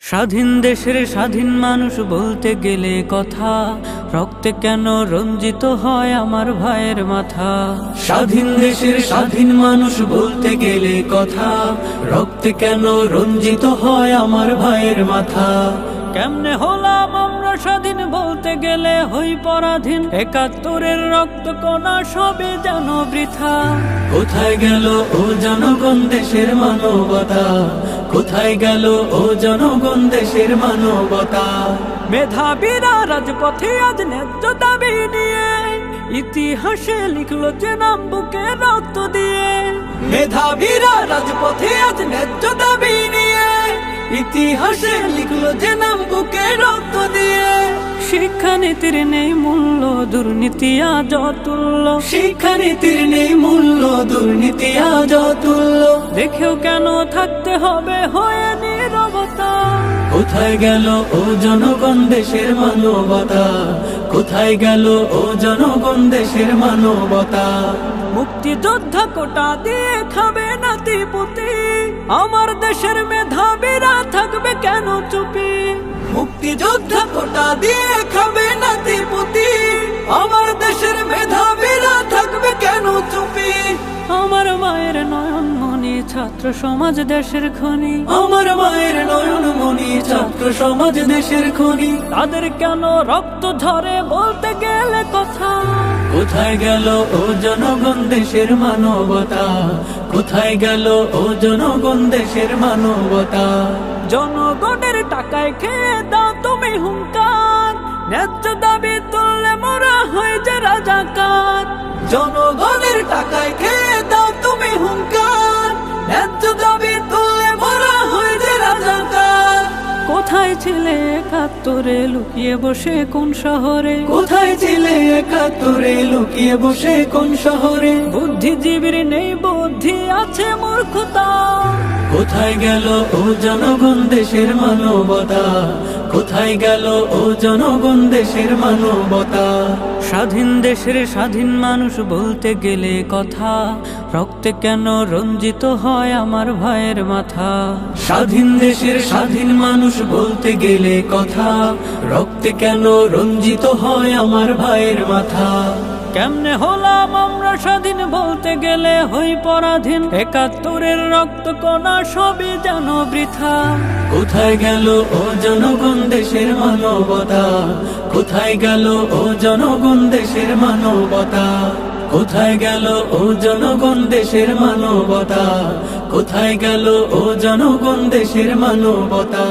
স্বাধীন দেশের স্বাধীন মানুষ বলতে গেলে কথা, রক্তে কেন রঞ্জিত হয় আমার ভাইয়ের মাথা। স্বাধীন দেশের স্বাধীন মানুষ বলতে গেলে কথা, রক্তে কেন রঞ্জিত হয় আমার ভাইয়ের মাথা। কেমনে হলাম আমরা স্বাধীন বলতে গেলে হই পরাধীন, ৭১-এর রক্ত কণা সবে যেন বৃথা। কোথায় গেল ও জনগণ দেশের মানবতা, কোথায় গেল ও জনগণ দেশের মানবতা। মেধাবীরা রাজপথে আজ ন্যায্য দাবি নিয়ে, ইতিহাসে লিখলো যে নাম বুকে রক্ত দিয়ে। মেধাবীরা রাজপথে আজ ন্যায্য দাবি নিয়ে, ইতিহাসে লিখলো যে নাম বুকে রক্ত দিয়ে। শিক্ষানীতির নেই মূল্য, দুর্নীতি আজ অতুল্য। শিক্ষানীতির নেই মূল্য, দুর্নীতি আজ অতুল্য। দেখেও কেন থাকতে হবে হয়ে নীরবতা। কোথায় গেল ও জনগণ দেশের মানবতা, কোথায় গেল ও জনগণ দেশের মানবতা। মুক্তিযোদ্ধা কোটা দিয়ে খাবে নাতিপুতি, আমার দেশের মেধাবীরা থাকবে কেন চুপি। মুক্তিযোদ্ধা কোটা দিয়ে খাবে নাতিপুতি, আমার দেশের মেধাবীরা থাকবে কেন চুপি। আমার মায়ের নয়ন মনি ছাত্র সমাজ দেশের খনি, আমার মায়ের নয়ন মনি ছাত্র সমাজ দেশের খনি। তাদের কেন রক্ত ঝরে বলতে গেলে কথা। কোথায় গেল ও জনগণ দেশের মানবতা, কোথায় গেল ও জনগণ দেশের মানবতা। জনগণের টাকায় খেয়ে দাও তুমি হুঙ্কার, ন্যায্য দাবি তুললে মোরা হয়ে যে রাজাকার। জনগণের টাকায় খেয়ে দাও তুমি হুঙ্কার, ন্যায্য দাবি তুললে মোরা হয়ে যে রাজাকার। কোথায় ছিলে ৭১-এ লুকিয়ে বসে কোন শহরে, কোথায় ছিলে ৭১-এ লুকিয়ে বসে কোন শহরে। বুদ্ধিজীবীর নেই বুদ্ধি আছে মূর্খতা। কোথায় গেল ও জনগণ দেশের মানবতা, কোথায় গেল ও জনগণ দেশের মানবতা। স্বাধীন দেশের স্বাধীন মানুষ বলতে গেলে কথা, রক্তে কেন রঞ্জিত হয় আমার ভাইয়ের মাথা। স্বাধীন দেশের স্বাধীন মানুষ বলতে গেলে কথা, রক্তে কেন রঞ্জিত হয় আমার ভাইয়ের মাথা। কেমনে হলাম আমরা স্বাধীন বলতে গেলে হই পরাধীন, ৭১-এর রক্ত কণা সবই যেন বৃথা। কোথায় গেল ও জনগণ দেশের মানবতা, কোথায় গেল ও জনগণ দেশের মানবতা। কোথায় গেল ও জনগণ দেশের মানবতা, কোথায় গেল ও জনগণ দেশের মানবতা।